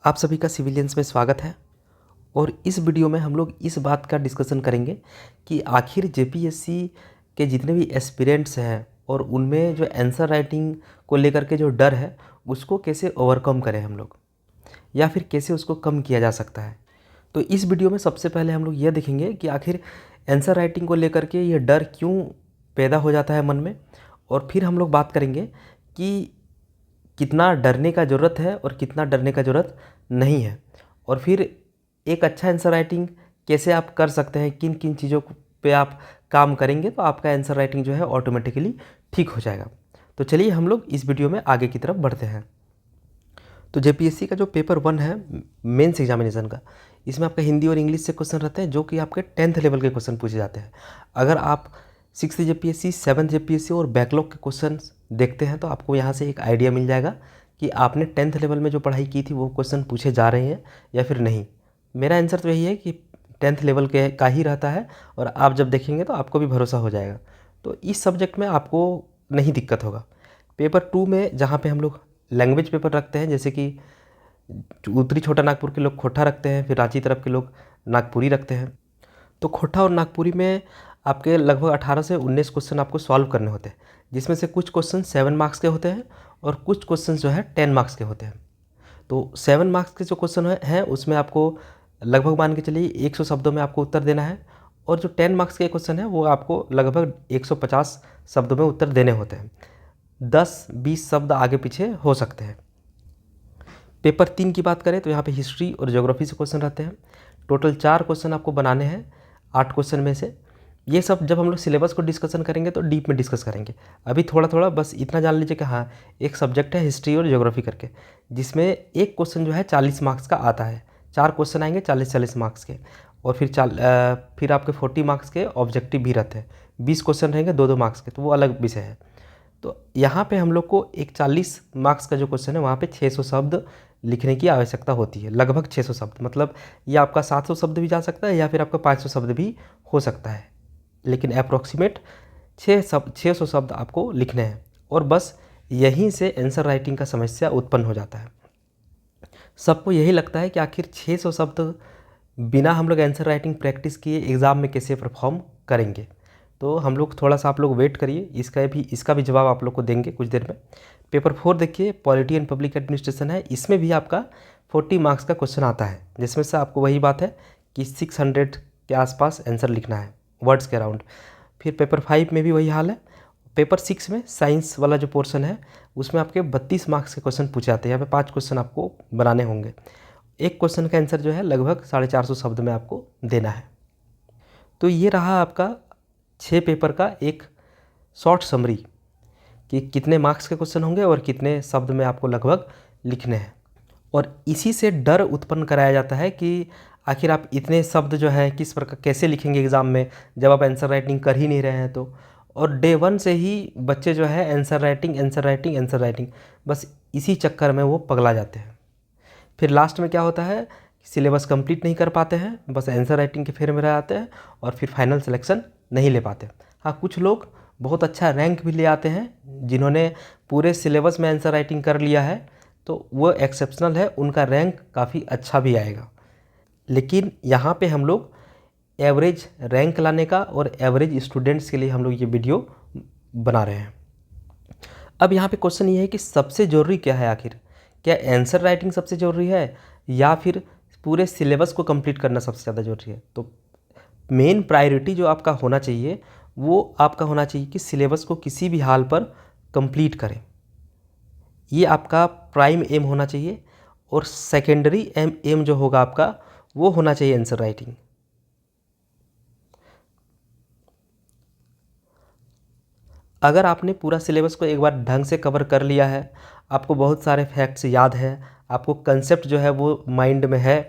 आप सभी का सिविलियंस में स्वागत है। और इस वीडियो में हम लोग इस बात का डिस्कशन करेंगे कि आखिर जेपीएससी के जितने भी एस्पिरेंट्स हैं और उनमें जो आंसर राइटिंग को लेकर के जो डर है उसको कैसे ओवरकम करें हम लोग, या फिर कैसे उसको कम किया जा सकता है। तो इस वीडियो में सबसे पहले हम लोग ये देखेंगे कि आखिर आंसर राइटिंग को लेकर के ये डर क्यों पैदा हो जाता है मन में, और फिर हम लोग बात करेंगे कि कितना डरने का ज़रूरत है और कितना डरने का ज़रूरत नहीं है, और फिर एक अच्छा आंसर राइटिंग कैसे आप कर सकते हैं, किन किन चीज़ों पे आप काम करेंगे तो आपका आंसर राइटिंग जो है ऑटोमेटिकली ठीक हो जाएगा। तो चलिए हम लोग इस वीडियो में आगे की तरफ बढ़ते हैं। तो जेपीएससी का जो पेपर 1 है मेंस एग्जामिनेशन का, इसमें आपका हिंदी और इंग्लिश से क्वेश्चन रहते हैं जो कि आपके 10th लेवल के क्वेश्चन पूछे जाते हैं। अगर आप 6th जेपीएससी, 7th जेपीएससी और बैकलॉग के क्वेश्चन देखते हैं तो आपको यहाँ से एक आइडिया मिल जाएगा कि आपने 10th लेवल में जो पढ़ाई की थी वो क्वेश्चन पूछे जा रहे हैं या फिर नहीं। मेरा आंसर तो यही है कि 10th लेवल के का ही रहता है, और आप जब देखेंगे तो आपको भी भरोसा हो जाएगा। तो इस सब्जेक्ट में आपको नहीं दिक्कत होगा। पेपर 2 में जहाँ पे हम लोग लैंग्वेज पेपर रखते हैं, जैसे कि उत्तरी छोटा नागपुर के लोग खोटा रखते हैं, फिर रांची तरफ के लोग नागपुरी रखते हैं। तो खोटा और नागपुरी में आपके लगभग 18 से 19 क्वेश्चन आपको सॉल्व करने होते हैं, जिसमें से कुछ क्वेश्चन 7 मार्क्स के होते हैं और कुछ क्वेश्चन जो है 10 मार्क्स के होते हैं। तो 7 मार्क्स के जो क्वेश्चन हैं उसमें आपको लगभग मान के चलिए 100 शब्दों में आपको उत्तर देना है, और जो 10 मार्क्स के क्वेश्चन है वो आपको लगभग 150 शब्दों में उत्तर देने होते हैं। 10-20 शब्द आगे पीछे हो सकते हैं। पेपर 3 की बात करें तो यहाँ पे हिस्ट्री और ज्योग्राफी से क्वेश्चन रहते हैं। टोटल 4 क्वेश्चन आपको बनाने हैं 8 क्वेश्चन में से। ये सब जब हम लोग सिलेबस को डिस्कशन करेंगे तो डीप में डिस्कस करेंगे। अभी थोड़ा थोड़ा बस इतना जान लीजिए कि हाँ, एक सब्जेक्ट है हिस्ट्री और ज्योग्राफी करके, जिसमें एक क्वेश्चन जो है 40 मार्क्स का आता है। 4 क्वेश्चन आएंगे 40-40 मार्क्स के, और फिर आपके 40 मार्क्स के ऑब्जेक्टिव भी रहते हैं। 20 क्वेश्चन रहेंगे 2-2 मार्क्स के, तो वो अलग विषय है। तो यहाँ पे हम लोग को एक 40 मार्क्स का जो क्वेश्चन है वहाँ पे 600 शब्द लिखने की आवश्यकता होती है। लगभग 600 शब्द, मतलब ये आपका 700 शब्द भी जा सकता है या फिर आपका 500 शब्द भी हो सकता है, लेकिन अप्रॉक्सीमेट 600 शब्द आपको लिखने हैं। और बस यहीं से आंसर राइटिंग का समस्या उत्पन्न हो जाता है। सबको यही लगता है कि आखिर 600 शब्द बिना हम लोग आंसर राइटिंग प्रैक्टिस किए एग्ज़ाम में कैसे परफॉर्म करेंगे। तो हम लोग थोड़ा सा, आप लोग वेट करिए, इसका भी जवाब आप लोग को देंगे कुछ देर में। पेपर 4 देखिए, पॉलिटी एंड पब्लिक एडमिनिस्ट्रेशन है। इसमें भी आपका 40 मार्क्स का क्वेश्चन आता है, जिसमें से आपको वही बात है कि 600 के आसपास आंसर लिखना है, वर्ड्स के अराउंड। फिर पेपर 5 में भी वही हाल है। पेपर 6 में साइंस वाला जो पोर्शन है उसमें आपके 32 मार्क्स के क्वेश्चन पूछे जाते हैं। यहाँ पे 5 क्वेश्चन आपको बनाने होंगे। एक क्वेश्चन का आंसर जो है लगभग 450 शब्द में आपको देना है। तो ये रहा आपका 6 पेपर का एक शॉर्ट समरी कि कितने मार्क्स के क्वेश्चन होंगे और कितने शब्द में आपको लगभग लिखने हैं। और इसी से डर उत्पन्न कराया जाता है कि आखिर आप इतने शब्द जो है किस प्रकार कैसे लिखेंगे एग्ज़ाम में, जब आप आंसर राइटिंग कर ही नहीं रहे हैं तो। और डे 1 से ही बच्चे जो है आंसर राइटिंग बस इसी चक्कर में वो पगला जाते हैं। फिर लास्ट में क्या होता है, सिलेबस कंप्लीट नहीं कर पाते हैं, बस आंसर राइटिंग के फेर में रह जाते हैं और फिर फाइनल सिलेक्शन नहीं ले पाते। हाँ, कुछ लोग बहुत अच्छा रैंक भी ले आते हैं जिन्होंने पूरे सिलेबस में आंसर राइटिंग कर लिया है, तो वो एक्सेप्शनल है, उनका रैंक काफ़ी अच्छा भी आएगा। लेकिन यहाँ पे हम लोग एवरेज रैंक लाने का और एवरेज स्टूडेंट्स के लिए हम लोग ये वीडियो बना रहे हैं। अब यहाँ पे क्वेश्चन ये है कि सबसे ज़रूरी क्या है आखिर, क्या आंसर राइटिंग सबसे ज़रूरी है या फिर पूरे सिलेबस को कंप्लीट करना सबसे ज़्यादा ज़रूरी है। तो मेन प्रायोरिटी जो आपका होना चाहिए वो आपका होना चाहिए कि सिलेबस को किसी भी हाल पर कंप्लीट करें। ये आपका प्राइम एम होना चाहिए, और सेकेंडरी एम जो होगा आपका वो होना चाहिए आंसर राइटिंग। अगर आपने पूरा सिलेबस को एक बार ढंग से कवर कर लिया है, आपको बहुत सारे फैक्ट्स याद है, आपको कंसेप्ट जो है वो माइंड में है,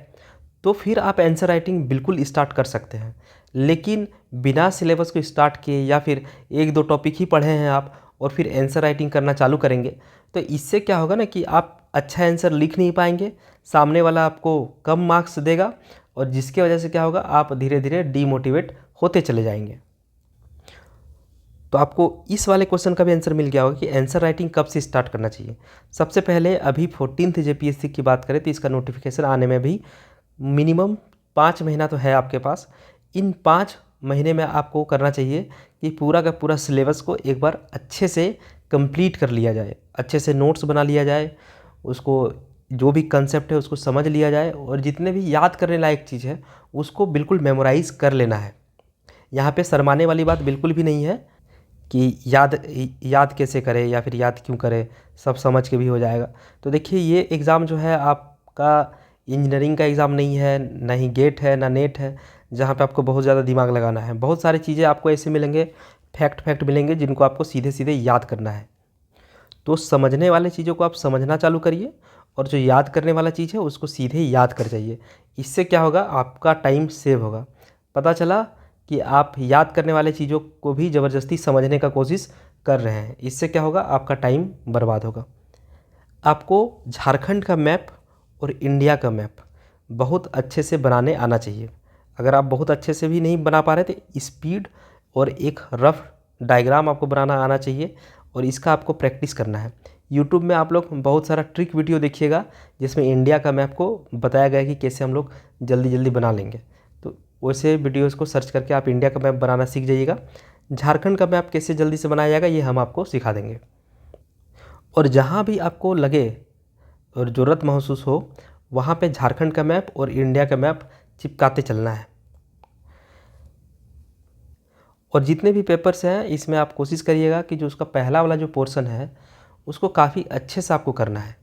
तो फिर आप आंसर राइटिंग बिल्कुल स्टार्ट कर सकते हैं। लेकिन बिना सिलेबस को स्टार्ट किए या फिर 1-2 टॉपिक ही पढ़े हैं आप और फिर आंसर राइटिंग करना चालू करेंगे, तो इससे क्या होगा ना कि आप अच्छा आंसर लिख नहीं पाएंगे, सामने वाला आपको कम मार्क्स देगा, और जिसकी वजह से क्या होगा, आप धीरे धीरे डीमोटिवेट होते चले जाएंगे। तो आपको इस वाले क्वेश्चन का भी आंसर मिल गया होगा कि आंसर राइटिंग कब से स्टार्ट करना चाहिए। सबसे पहले अभी 14th जेपीएससी की बात करें तो इसका नोटिफिकेशन आने में भी मिनिमम 5 महीना तो है आपके पास। इन 5 महीने में आपको करना चाहिए कि पूरा का पूरा सिलेबस को एक बार अच्छे से कंप्लीट कर लिया जाए, अच्छे से नोट्स बना लिया जाए, उसको जो भी कंसेप्ट है उसको समझ लिया जाए, और जितने भी याद करने लायक चीज़ है उसको बिल्कुल मेमोराइज़ कर लेना है। यहाँ पे शर्माने वाली बात बिल्कुल भी नहीं है कि याद कैसे करें या फिर याद क्यों करें, सब समझ के भी हो जाएगा। तो देखिए, ये एग्ज़ाम जो है आपका इंजीनियरिंग का एग्ज़ाम नहीं है, ना ही गेट है, ना नेट है, जहाँ पे आपको बहुत ज़्यादा दिमाग लगाना है। बहुत सारी चीज़ें आपको ऐसे मिलेंगे, फैक्ट मिलेंगे जिनको आपको सीधे सीधे याद करना है। तो समझने वाले चीज़ों को आप समझना चालू करिए, और जो याद करने वाला चीज़ है उसको सीधे याद कर जाइए। इससे क्या होगा, आपका टाइम सेव होगा। पता चला कि आप याद करने वाले चीज़ों को भी ज़बरदस्ती समझने का कोशिश कर रहे हैं, इससे क्या होगा, आपका टाइम बर्बाद होगा। आपको झारखंड का मैप और इंडिया का मैप बहुत अच्छे से बनाने आना चाहिए। अगर आप बहुत अच्छे से भी नहीं बना पा रहे तो स्पीड और एक रफ डायग्राम आपको बनाना आना चाहिए, और इसका आपको प्रैक्टिस करना है। यूट्यूब में आप लोग बहुत सारा ट्रिक वीडियो देखिएगा जिसमें इंडिया का मैप को बताया गया है कि कैसे हम लोग जल्दी जल्दी बना लेंगे। तो वैसे वीडियोज़ को सर्च करके आप इंडिया का मैप बनाना सीख जाइएगा। झारखंड का मैप कैसे जल्दी से बनाया जाएगा ये हम आपको सिखा देंगे। और जहाँ भी आपको लगे और ज़रूरत महसूस हो वहाँ पे झारखंड का मैप और इंडिया का मैप चिपकाते चलना है। और जितने भी पेपर्स हैं इसमें आप कोशिश करिएगा कि जो उसका पहला वाला जो पोर्शन है उसको काफ़ी अच्छे से आपको करना है।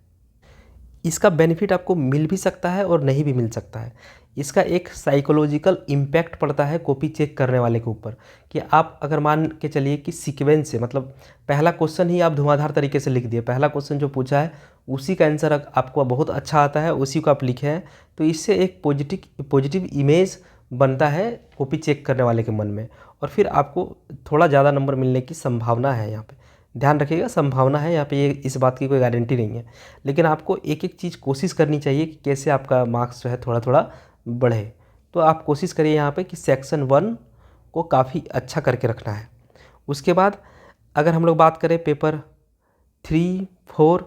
इसका बेनिफिट आपको मिल भी सकता है और नहीं भी मिल सकता है। इसका एक साइकोलॉजिकल इम्पैक्ट पड़ता है कॉपी चेक करने वाले के ऊपर, कि आप अगर मान के चलिए कि सीक्वेंस से, मतलब पहला क्वेश्चन ही आप धुआंधार तरीके से लिख दिए, पहला क्वेश्चन जो पूछा है उसी का आंसर आपको बहुत अच्छा आता है, उसी को आप लिखे हैं, तो इससे एक पॉजिटिव इमेज बनता है कॉपी चेक करने वाले के मन में, और फिर आपको थोड़ा ज़्यादा नंबर मिलने की संभावना है। यहाँ पे ध्यान रखिएगा, संभावना है यहाँ पे, ये इस बात की कोई गारंटी नहीं है, लेकिन आपको एक एक चीज़ कोशिश करनी चाहिए कि कैसे आपका मार्क्स जो है थोड़ा थोड़ा बढ़े। तो आप कोशिश करिए यहाँ पे कि सेक्शन 1 को काफ़ी अच्छा करके रखना है। उसके बाद अगर हम लोग बात करें पेपर 3, 4,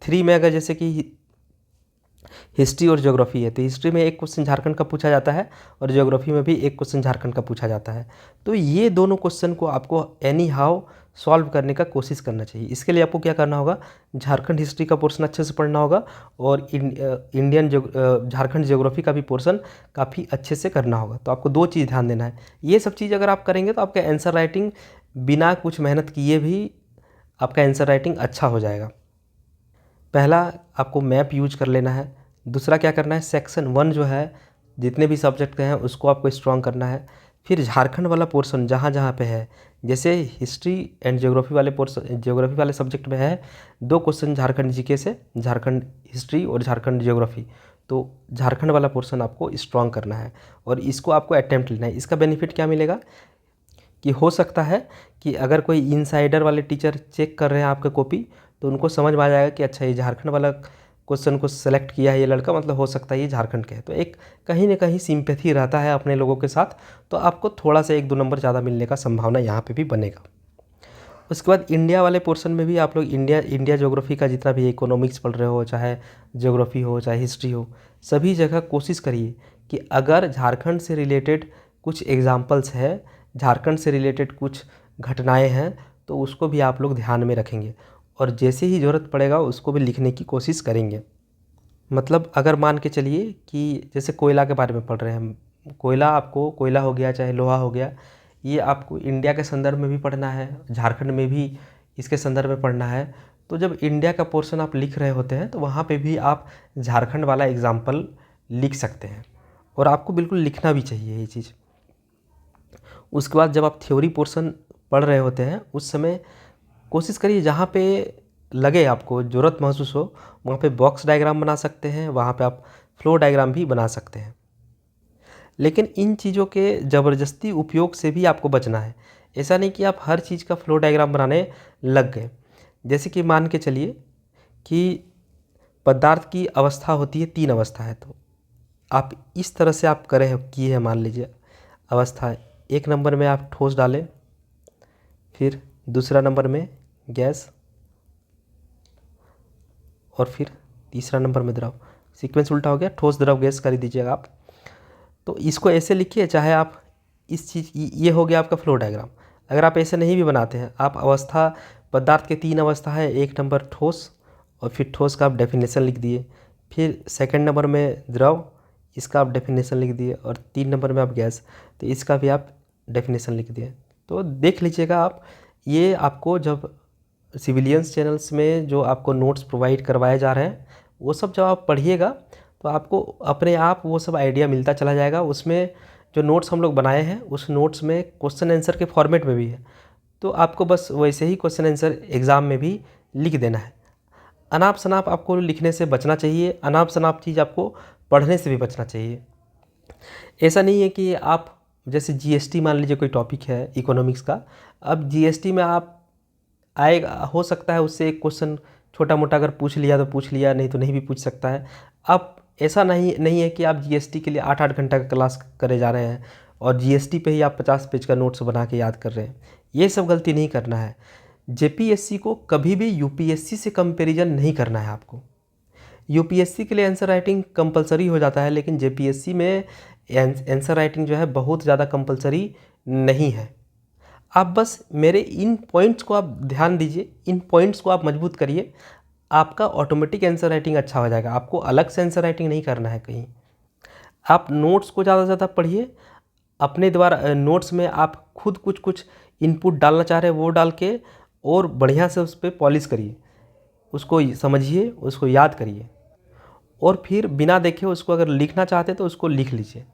3 में, अगर जैसे कि हिस्ट्री और ज्योग्राफी है तो हिस्ट्री में एक क्वेश्चन झारखंड का पूछा जाता है और ज्योग्राफी में भी एक क्वेश्चन झारखंड का पूछा जाता है। तो ये दोनों क्वेश्चन को आपको एनी हाउ सॉल्व करने का कोशिश करना चाहिए। इसके लिए आपको क्या करना होगा, झारखंड हिस्ट्री का पोर्शन अच्छे से पढ़ना होगा, और झारखंड ज्योग्राफी का भी पोर्शन काफ़ी अच्छे से करना होगा। तो आपको 2 चीज़ ध्यान देना है। ये सब चीज़ अगर आप करेंगे तो आपका आंसर राइटिंग बिना कुछ मेहनत किए भी आपका आंसर राइटिंग अच्छा हो जाएगा। पहला आपको मैप यूज कर लेना है। दूसरा क्या करना है, सेक्शन 1 जो है जितने भी सब्जेक्ट हैं उसको आपको स्ट्रॉन्ग करना है। फिर झारखंड वाला पोर्शन जहाँ जहाँ पे है, जैसे हिस्ट्री एंड ज्योग्राफी वाले पोर्शन, ज्योग्राफी वाले सब्जेक्ट में है 2 क्वेश्चन झारखंड जीके से, झारखंड हिस्ट्री और झारखंड ज्योग्राफी। तो झारखंड वाला पोर्शन आपको स्ट्रॉन्ग करना है और इसको आपको अटैम्प्ट लेना है। इसका बेनिफिट क्या मिलेगा कि हो सकता है कि अगर कोई इनसाइडर वाले टीचर चेक कर रहे हैं आपका कॉपी तो उनको समझ में आ जाएगा कि अच्छा ये झारखंड वाला क्वेश्चन को सेलेक्ट किया है ये लड़का, मतलब हो सकता है ये झारखंड के है। तो एक कहीं ना कहीं सिंपैथी रहता है अपने लोगों के साथ, तो आपको थोड़ा सा 1-2 नंबर ज़्यादा मिलने का संभावना यहाँ पे भी बनेगा। उसके बाद इंडिया वाले पोर्शन में भी आप लोग इंडिया ज्योग्राफी का जितना भी इकोनॉमिक्स पढ़ रहे हो, चाहे ज्योग्राफी हो चाहे हिस्ट्री हो, सभी जगह कोशिश करिए कि अगर झारखंड से रिलेटेड कुछ एग्जाम्पल्स है, झारखंड से रिलेटेड कुछ घटनाएं हैं, तो उसको भी आप लोग ध्यान में रखेंगे और जैसे ही ज़रूरत पड़ेगा उसको भी लिखने की कोशिश करेंगे। मतलब अगर मान के चलिए कि जैसे कोयला के बारे में पढ़ रहे हैं, कोयला आपको, कोयला हो गया चाहे लोहा हो गया, ये आपको इंडिया के संदर्भ में भी पढ़ना है, झारखंड में भी इसके संदर्भ में पढ़ना है। तो जब इंडिया का पोर्शन आप लिख रहे होते हैं तो वहाँ पे भी आप झारखंड वाला एग्जाम्पल लिख सकते हैं और आपको बिल्कुल लिखना भी चाहिए ये चीज़। उसके बाद जब आप थ्योरी पोर्शन पढ़ रहे होते हैं उस समय कोशिश करिए जहाँ पे लगे आपको ज़रूरत महसूस हो वहाँ पे बॉक्स डायग्राम बना सकते हैं, वहाँ पे आप फ्लो डायग्राम भी बना सकते हैं। लेकिन इन चीज़ों के ज़बरदस्ती उपयोग से भी आपको बचना है। ऐसा नहीं कि आप हर चीज़ का फ्लो डायग्राम बनाने लग गए। जैसे कि मान के चलिए कि पदार्थ की अवस्था होती है, 3 अवस्था है, तो आप इस तरह से आप किए हैं। मान लीजिए अवस्था 1 नंबर में आप ठोस डालें, फिर दूसरा नंबर में गैस, और फिर तीसरा नंबर में द्रव। सीक्वेंस उल्टा हो गया, ठोस द्रव गैस कर दीजिएगा आप। तो इसको ऐसे लिखिए, चाहे आप इस चीज़, ये हो गया आपका फ्लो डायग्राम। अगर आप ऐसे नहीं भी बनाते हैं, आप अवस्था, पदार्थ के 3 अवस्था है, 1 नंबर ठोस, और फिर ठोस का आप डेफिनेशन लिख दिए, फिर सेकंड नंबर में द्रव, इसका आप डेफिनेशन लिख दिए, और 3 नंबर में आप गैस, तो इसका भी आप डेफिनेशन लिख दिए। तो देख लीजिएगा आप, ये आपको जब सिविलियंस चैनल्स में जो आपको नोट्स प्रोवाइड करवाए जा रहे हैं, वो सब जब आप पढ़िएगा तो आपको अपने आप वो सब आइडिया मिलता चला जाएगा। उसमें जो नोट्स हम लोग बनाए हैं, उस नोट्स में क्वेश्चन आंसर के फॉर्मेट में भी है, तो आपको बस वैसे ही क्वेश्चन आंसर एग्ज़ाम में भी लिख देना है। अनाप शनाप आपको लिखने से बचना चाहिए, अनाप शनाप चीज़ आपको पढ़ने से भी बचना चाहिए। ऐसा नहीं है कि आप, जैसे जीएसटी मान लीजिए कोई टॉपिक है इकोनॉमिक्स का, अब जीएसटी में आप आएगा, हो सकता है उससे एक क्वेश्चन छोटा मोटा अगर पूछ लिया तो पूछ लिया, नहीं तो नहीं भी पूछ सकता है। अब ऐसा नहीं है कि आप जीएसटी के लिए 8-8 घंटा का क्लास करे जा रहे हैं और जीएसटी पे ही आप 50 पेज का नोट्स बना के याद कर रहे हैं। ये सब गलती नहीं करना है। जेपीएससी को कभी भी यूपीएससी से कंपैरिजन नहीं करना है आपको। यूपीएससी के लिए आंसर राइटिंग कंपलसरी हो जाता है, लेकिन जेपीएससी में आंसर राइटिंग जो है बहुत ज़्यादा कंपलसरी नहीं है। आप बस मेरे इन पॉइंट्स को आप ध्यान दीजिए, इन पॉइंट्स को आप मजबूत करिए, आपका ऑटोमेटिक आंसर राइटिंग अच्छा हो जाएगा। आपको अलग से आंसर राइटिंग नहीं करना है कहीं। आप नोट्स को ज़्यादा से ज़्यादा पढ़िए, अपने द्वारा नोट्स में आप खुद कुछ इनपुट डालना चाह रहे हैं वो डाल के, और बढ़िया से उस पर पॉलिश करिए, उसको समझिए, उसको याद करिए, और फिर बिना देखे उसको अगर लिखना चाहते हैं तो उसको लिख लीजिए।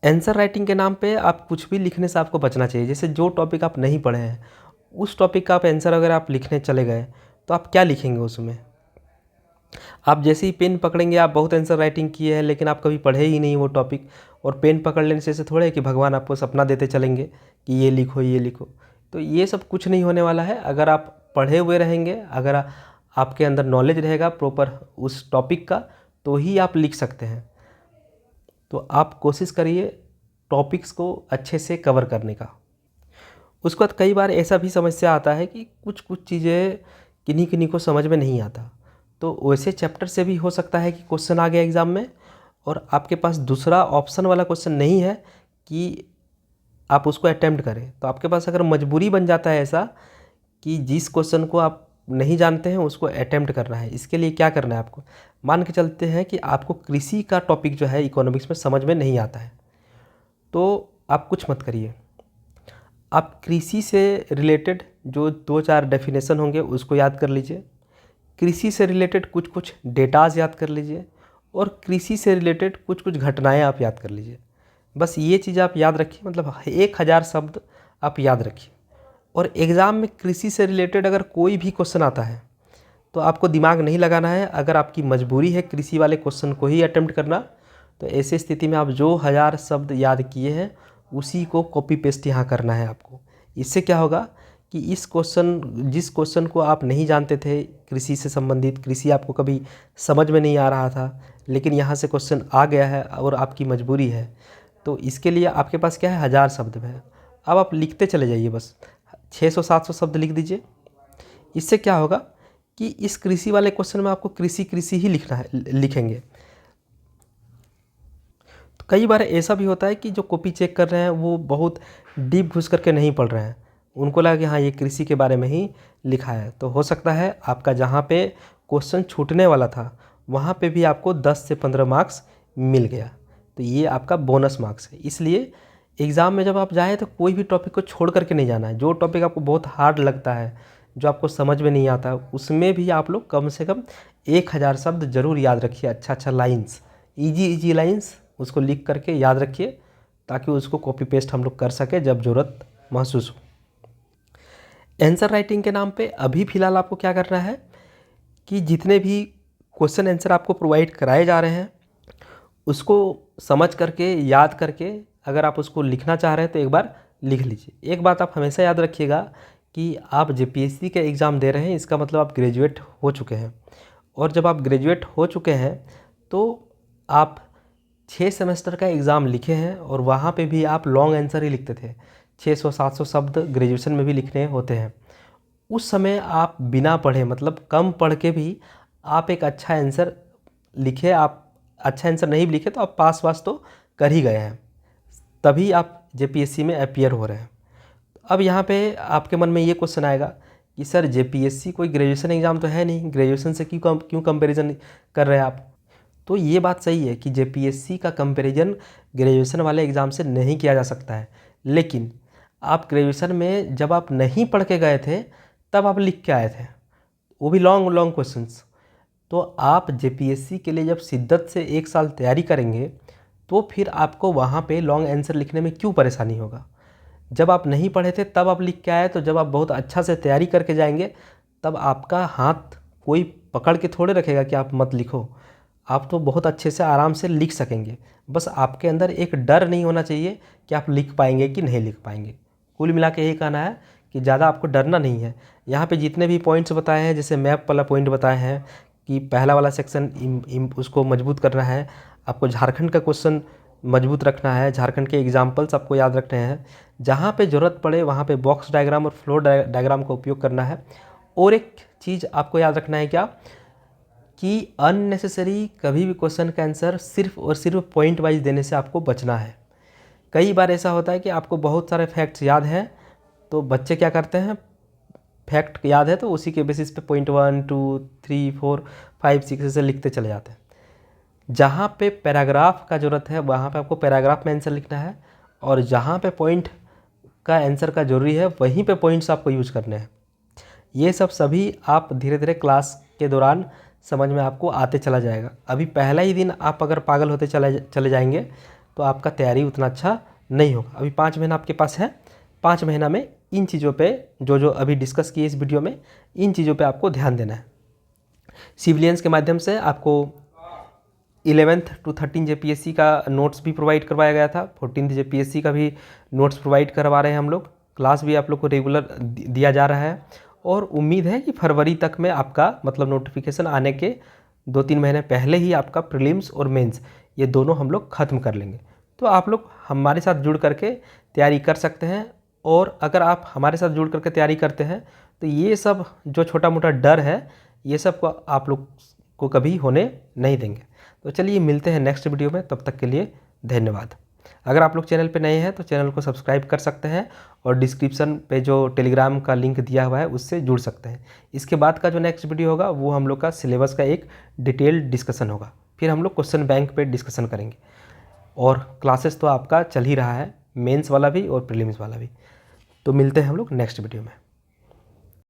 आंसर राइटिंग के नाम पे आप कुछ भी लिखने से आपको बचना चाहिए। जैसे जो टॉपिक आप नहीं पढ़े हैं, उस टॉपिक का आप आंसर अगर आप लिखने चले गए तो आप क्या लिखेंगे उसमें? आप जैसे ही पेन पकड़ेंगे, आप बहुत आंसर राइटिंग किए हैं लेकिन आप कभी पढ़े ही नहीं वो टॉपिक, और पेन पकड़ लेने से ऐसे थोड़े है कि भगवान आपको सपना देते चलेंगे कि ये लिखो ये लिखो। तो ये सब कुछ नहीं होने वाला है। अगर आप पढ़े हुए रहेंगे, अगर आपके अंदर नॉलेज रहेगा प्रॉपर उस टॉपिक का, तो ही आप लिख सकते हैं। तो आप कोशिश करिए टॉपिक्स को अच्छे से कवर करने का। उसके बाद कई बार ऐसा भी समस्या आता है कि कुछ चीज़ें किन्हीं को समझ में नहीं आता, तो वैसे चैप्टर से भी हो सकता है कि क्वेश्चन आ गया एग्ज़ाम में और आपके पास दूसरा ऑप्शन वाला क्वेश्चन नहीं है कि आप उसको अटैम्प्ट करें। तो आपके पास अगर मजबूरी बन जाता है ऐसा कि जिस क्वेश्चन को आप नहीं जानते हैं उसको अटैम्प्ट करना है, इसके लिए क्या करना है आपको? मान के चलते हैं कि आपको कृषि का टॉपिक जो है इकोनॉमिक्स में समझ में नहीं आता है, तो आप कुछ मत करिए। आप कृषि से रिलेटेड जो 2-4 डेफिनेशन होंगे उसको याद कर लीजिए, कृषि से रिलेटेड कुछ डेटाज याद कर लीजिए, और कृषि से रिलेटेड कुछ घटनाएं आप याद कर लीजिए। बस ये चीज़ आप याद रखिए, मतलब 1000 शब्द आप याद रखिए। और एग्ज़ाम में कृषि से रिलेटेड अगर कोई भी क्वेश्चन आता है तो आपको दिमाग नहीं लगाना है। अगर आपकी मजबूरी है कृषि वाले क्वेश्चन को ही अटेम्प्ट करना, तो ऐसी स्थिति में आप जो 1000 शब्द याद किए हैं उसी को कॉपी पेस्ट यहाँ करना है आपको। इससे क्या होगा कि जिस क्वेश्चन को आप नहीं जानते थे कृषि से संबंधित, कृषि आपको कभी समझ में नहीं आ रहा था, लेकिन यहाँ से क्वेश्चन आ गया है और आपकी मजबूरी है, तो इसके लिए आपके पास क्या है, 1000 शब्द है। अब आप लिखते चले जाइए, बस 600-700 शब्द लिख दीजिए। इससे क्या होगा कि इस कृषि वाले क्वेश्चन में आपको कृषि ही लिखना है, लिखेंगे। तो कई बार ऐसा भी होता है कि जो कॉपी चेक कर रहे हैं वो बहुत डीप घुस करके नहीं पढ़ रहे हैं, उनको लगा कि हाँ ये कृषि के बारे में ही लिखा है। तो हो सकता है आपका जहाँ पे क्वेश्चन छूटने वाला था वहाँ पे भी आपको 10 से 15 मार्क्स मिल गया, तो ये आपका बोनस मार्क्स है। इसलिए एग्ज़ाम में जब आप जाएँ तो कोई भी टॉपिक को छोड़ करके नहीं जाना है। जो टॉपिक आपको बहुत हार्ड लगता है, जो आपको समझ में नहीं आता, उसमें भी आप लोग कम से कम 1000 शब्द ज़रूर याद रखिए। अच्छा लाइन्स, ईजी लाइन्स, उसको लिख करके याद रखिए ताकि उसको कॉपी पेस्ट हम लोग कर सकें जब ज़रूरत महसूस हो। आंसर राइटिंग के नाम पे अभी फ़िलहाल आपको क्या करना है कि जितने भी क्वेश्चन आंसर आपको प्रोवाइड कराए जा रहे हैं उसको समझ करके, याद करके, अगर आप उसको लिखना चाह रहे हैं तो एक बार लिख लीजिए। एक बात आप हमेशा याद रखिएगा कि आप जेपीएससी का एग्ज़ाम दे रहे हैं, इसका मतलब आप ग्रेजुएट हो चुके हैं। और जब आप ग्रेजुएट हो चुके हैं तो आप 6 सेमेस्टर का एग्ज़ाम लिखे हैं और वहाँ पे भी आप लॉन्ग आंसर ही लिखते थे। 600-700 शब्द ग्रेजुएशन में भी लिखने होते हैं। उस समय आप बिना पढ़े मतलब कम पढ़ के भी आप एक अच्छा आंसर लिखे, आप अच्छा आंसर नहीं भी लिखे तो आप पास वास तो कर ही गए हैं, तभी आप जेपीएससी में अपीयर हो रहे हैं। अब यहाँ पे आपके मन में ये क्वेश्चन आएगा कि सर जेपीएससी कोई ग्रेजुएशन एग्ज़ाम तो है नहीं, ग्रेजुएशन से क्यों कंपैरिजन कर रहे हैं आप। तो ये बात सही है कि जेपीएससी का कंपैरिजन ग्रेजुएशन वाले एग्ज़ाम से नहीं किया जा सकता है, लेकिन आप ग्रेजुएशन में जब आप नहीं पढ़ के गए थे तब आप लिख के आए थे, वो भी लॉन्ग लॉन्ग क्वेश्चंस। तो आप जेपीएससी के लिए जब शिद्दत से 1 साल तैयारी करेंगे तो फिर आपको वहाँ पे लॉन्ग आंसर लिखने में क्यों परेशानी होगा। जब आप नहीं पढ़े थे तब आप लिख के आए, तो जब आप बहुत अच्छा से तैयारी करके जाएंगे तब आपका हाथ कोई पकड़ के थोड़े रखेगा कि आप मत लिखो, आप तो बहुत अच्छे से आराम से लिख सकेंगे। बस आपके अंदर एक डर नहीं होना चाहिए कि आप लिख पाएंगे कि नहीं लिख पाएंगे। कुल मिला के यही कहना है कि ज़्यादा आपको डरना नहीं है। यहाँ पे जितने भी पॉइंट्स बताए हैं, जैसे मैप वाला पॉइंट बताए हैं कि पहला वाला सेक्शन उसको मजबूत करना है, आपको झारखंड का क्वेश्चन मजबूत रखना है, झारखंड के एग्जाम्पल्स आपको याद रखने हैं, जहाँ पे ज़रूरत पड़े वहाँ पे बॉक्स डायग्राम और फ्लो डायग्राम का उपयोग करना है। और एक चीज़ आपको याद रखना है क्या, कि अननेसेसरी कभी भी क्वेश्चन का आंसर सिर्फ और सिर्फ पॉइंट वाइज देने से आपको बचना है। कई बार ऐसा होता है कि आपको बहुत सारे फैक्ट्स याद हैं, तो बच्चे क्या करते हैं, फैक्ट याद है तो उसी के बेसिस पे पॉइंट 1 2 3 4 5 6 ऐसे लिखते चले जाते हैं। जहाँ पे पैराग्राफ का ज़रूरत है वहाँ पे आपको पैराग्राफ में आंसर लिखना है, और जहाँ पे पॉइंट का आंसर का ज़रूरी है वहीं पे पॉइंट्स आपको यूज करने हैं। ये सब सभी आप धीरे धीरे क्लास के दौरान समझ में आपको आते चला जाएगा। अभी पहला ही दिन आप अगर पागल होते चले जाएंगे तो आपका तैयारी उतना अच्छा नहीं होगा। अभी 5 महीना आपके पास है, 5 महीना में इन चीज़ों पे जो अभी डिस्कस किए इस वीडियो में, इन चीज़ों पे आपको ध्यान देना है। सिविलियंस के माध्यम से आपको 11th to 13 जेपीएससी का नोट्स भी प्रोवाइड करवाया गया था, 14th जेपीएससी का भी नोट्स प्रोवाइड करवा रहे हैं हम लोग, क्लास भी आप लोग को रेगुलर दिया जा रहा है। और उम्मीद है कि फरवरी तक में आपका मतलब नोटिफिकेशन आने के 2-3 महीने पहले ही आपका प्रीलिम्स और मेंस ये दोनों हम लोग ख़त्म कर लेंगे। तो आप लोग हमारे साथ जुड़ करके तैयारी कर सकते हैं, और अगर आप हमारे साथ जुड़ करके तैयारी करते हैं तो ये सब जो छोटा मोटा डर है ये सब को आप लोग को कभी होने नहीं देंगे। तो चलिए मिलते हैं नेक्स्ट वीडियो में, तब तक के लिए धन्यवाद। अगर आप लोग चैनल पे नए हैं तो चैनल को सब्सक्राइब कर सकते हैं, और डिस्क्रिप्शन पे जो टेलीग्राम का लिंक दिया हुआ है उससे जुड़ सकते हैं। इसके बाद का जो नेक्स्ट वीडियो होगा वो हम लोग का सिलेबस का एक डिटेल्ड डिस्कशन होगा, फिर हम लोग क्वेश्चन बैंक पे डिस्कशन करेंगे। और क्लासेस तो आपका चल ही रहा है, मेंस वाला भी और प्रीलिम्स वाला भी। तो मिलते हैं हम लोग नेक्स्ट वीडियो में।